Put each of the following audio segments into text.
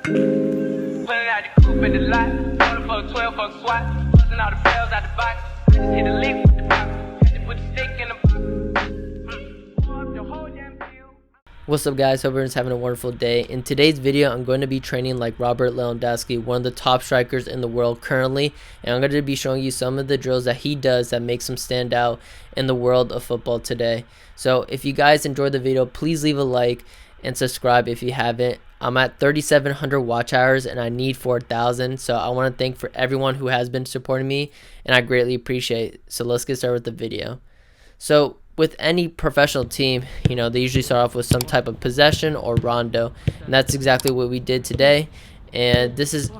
Pulling out the coupe at the lot. Going for 12 for a swat. Busting all the bells out the box. Hit the lick with the box. Had to put the stick in the box. What's up, guys? Hope everyone's having a wonderful day. In today's video, I'm going to be training like Robert Lewandowski, one of the top strikers in the world currently, and I'm going to be showing you some of the drills that he does that makes him stand out in the world of football today. So if you guys enjoyed the video, please leave a like and subscribe if you haven't. I'm at 3,700 watch hours and I need 4,000, so I want to thank for everyone who has been supporting me, and I greatly appreciate it. So let's get started with the video. So with any professional team, they usually start off with some type of possession or rondo, and that's exactly what we did today. And this is,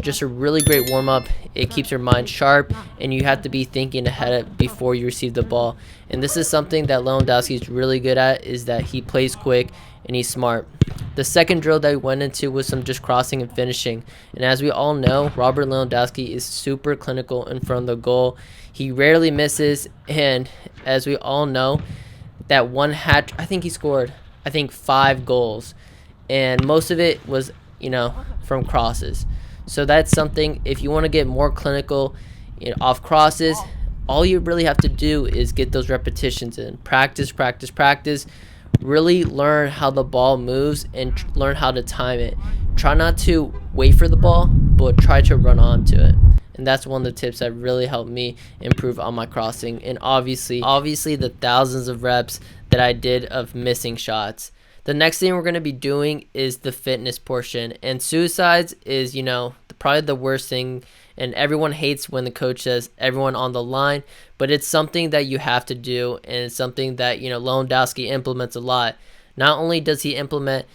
just a really great warm-up. It keeps your mind sharp, and you have to be thinking ahead before you receive the ball. And this is something that Lewandowski is really good at, is that he plays quick and he's smart. The second drill that we went into was some just crossing and finishing. And as we all know, Robert Lewandowski is super clinical in front of the goal. He rarely misses, and as we all know, that one hat, I think he scored 5 goals, and most of it was from crosses. So that's something, if you want to get more clinical off crosses, all you really have to do is get those repetitions in. Practice. Really learn how the ball moves and learn how to time it. Try not to wait for the ball, but try to run onto it. And that's one of the tips that really helped me improve on my crossing. And obviously the thousands of reps that I did of missing shots. The next thing we're going to be doing is the fitness portion. And suicides is, probably the worst thing. And everyone hates when the coach says everyone on the line. But it's something that you have to do. And it's something that, Lewandowski implements a lot. Not only does he implement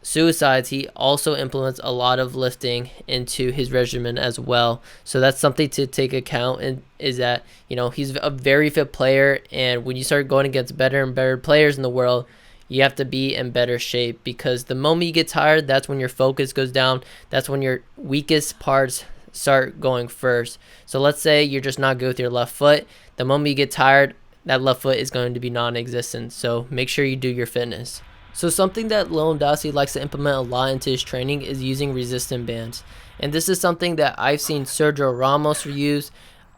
suicides, he also implements a lot of lifting into his regimen as well. So that's something to take account, and is that he's a very fit player, and when you start going against better and better players in the world, you have to be in better shape, because the moment you get tired, that's when your focus goes down. That's when your weakest parts start going first. So let's say you're just not good with your left foot. The moment you get tired, that left foot is going to be non-existent. So make sure you do your fitness. So something that Lewandowski likes to implement a lot into his training is using resistance bands. And this is something that I've seen Sergio Ramos use,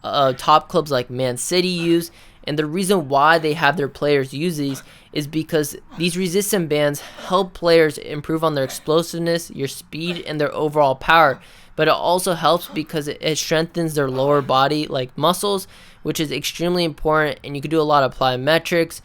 top clubs like Man City use. And the reason why they have their players use these is because these resistance bands help players improve on their explosiveness, your speed, and their overall power. But it also helps because it strengthens their lower body like muscles, which is extremely important. And you can do a lot of plyometrics.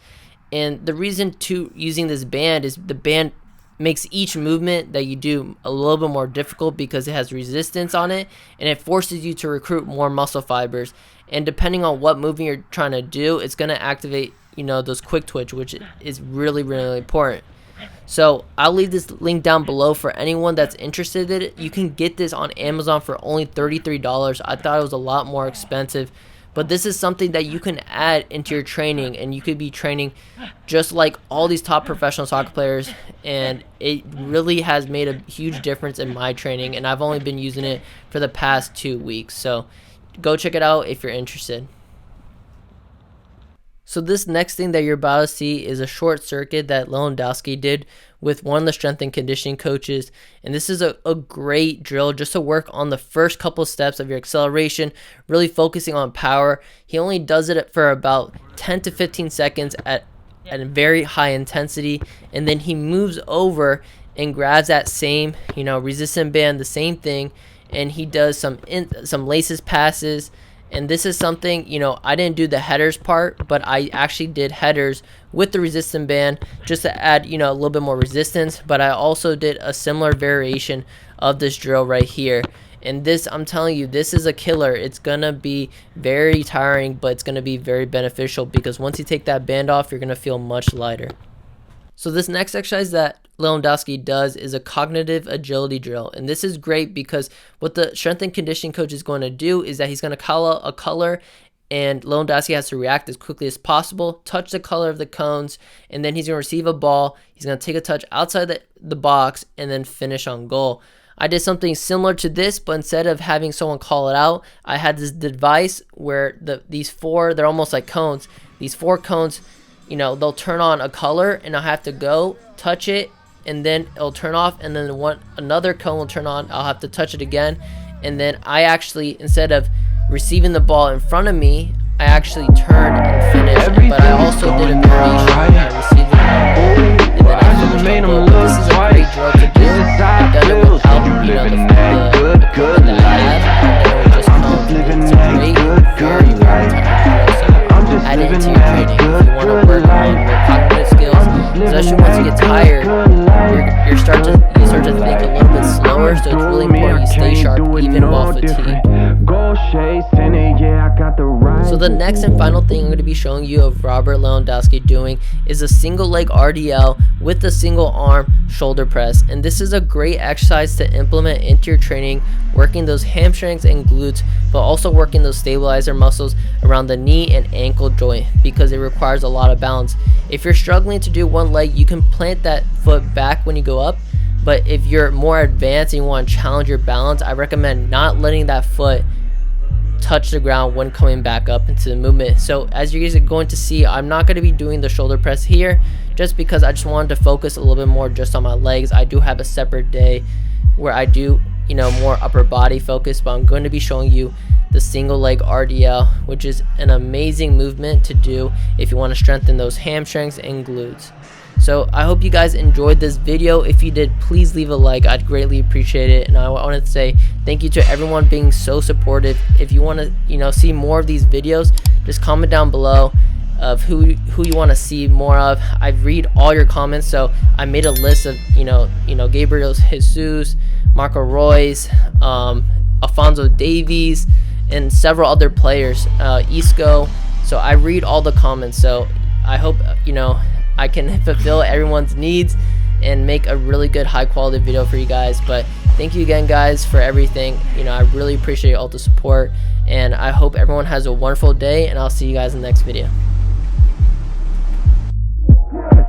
And the reason to using this band is the band makes each movement that you do a little bit more difficult because it has resistance on it, and it forces you to recruit more muscle fibers. And depending on what movement you're trying to do, it's going to activate, those quick twitch, which is really, really important. So I'll leave this link down below for anyone that's interested in it. You can get this on Amazon for only $33. I thought it was a lot more expensive. But this is something that you can add into your training, and you could be training just like all these top professional soccer players, and it really has made a huge difference in my training, and I've only been using it for the past 2 weeks. So go check it out if you're interested. So this next thing that you're about to see is a short circuit that Lewandowski did with one of the strength and conditioning coaches. And this is a great drill just to work on the first couple steps of your acceleration, really focusing on power. He only does it for about 10 to 15 seconds at a very high intensity. And then he moves over and grabs that same, resistance band, the same thing. And he does some laces passes. And this is something, I didn't do the headers part, but I actually did headers with the resistance band just to add, a little bit more resistance. But I also did a similar variation of this drill right here. And this, I'm telling you, this is a killer. It's going to be very tiring, but it's going to be very beneficial, because once you take that band off, you're going to feel much lighter. So this next exercise that Lewandowski does is a cognitive agility drill. And this is great because what the strength and conditioning coach is going to do is that he's going to call out a color, and Lewandowski has to react as quickly as possible, touch the color of the cones, and then he's going to receive a ball. He's going to take a touch outside the box and then finish on goal. I did something similar to this, but instead of having someone call it out, I had this device where these four, they're almost like cones. These 4 cones, they'll turn on a color, and I'll have to go touch it and then it'll turn off, and then another cone will turn on. I'll have to touch it again, and then I actually, instead of receiving the ball in front of me, I actually turned and finished. But I also did a variation where I received the ball and then I finished the goal. But this is a great drill to do. I've done it without, you know, the equipment that I have, and it will just come. It's a great, very tiring drill. So add it into your training if you want to work on your cognitive skills, especially once you get tired. You start to think a little bit slower, so it's really important you stay sharp even while fatigued. So the next and final thing I'm going to be showing you of Robert Lewandowski doing is a single leg RDL with a single arm shoulder press. And this is a great exercise to implement into your training, working those hamstrings and glutes, but also working those stabilizer muscles around the knee and ankle joint, because it requires a lot of balance. If you're struggling to do one leg, you can plant that foot back when you go up. But if you're more advanced and you want to challenge your balance, I recommend not letting that foot touch the ground when coming back up into the movement. So as you guys are going to see, I'm not going to be doing the shoulder press here, just because I just wanted to focus a little bit more just on my legs. I do have a separate day where I do, you know, more upper body focus, but I'm going to be showing you the single leg RDL, which is an amazing movement to do if you want to strengthen those hamstrings and glutes. So I hope you guys enjoyed this video. If you did, please leave a like. I'd greatly appreciate it. And I wanted to say thank you to everyone being so supportive. If you want to, you know, see more of these videos, just comment down below of who you want to see more of. I read all your comments, so I made a list of you know Gabriel Jesus, Marco Royce, Alphonso Davies, and several other players, Isco. So I read all the comments. So I hope I can fulfill everyone's needs and make a really good high quality video for you guys. But thank you again, guys, for everything. I really appreciate all the support, and I hope everyone has a wonderful day, and I'll see you guys in the next video.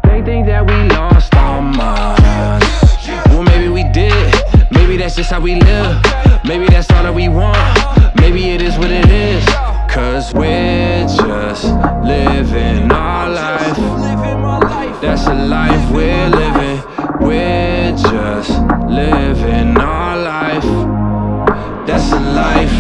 They think that we lost our minds. Well, maybe we did. Maybe that's just how we live. Maybe that's all that we want. Maybe it is what it is. 'Cause we're just living our life. That's a life we're living. We're just living our life. That's a life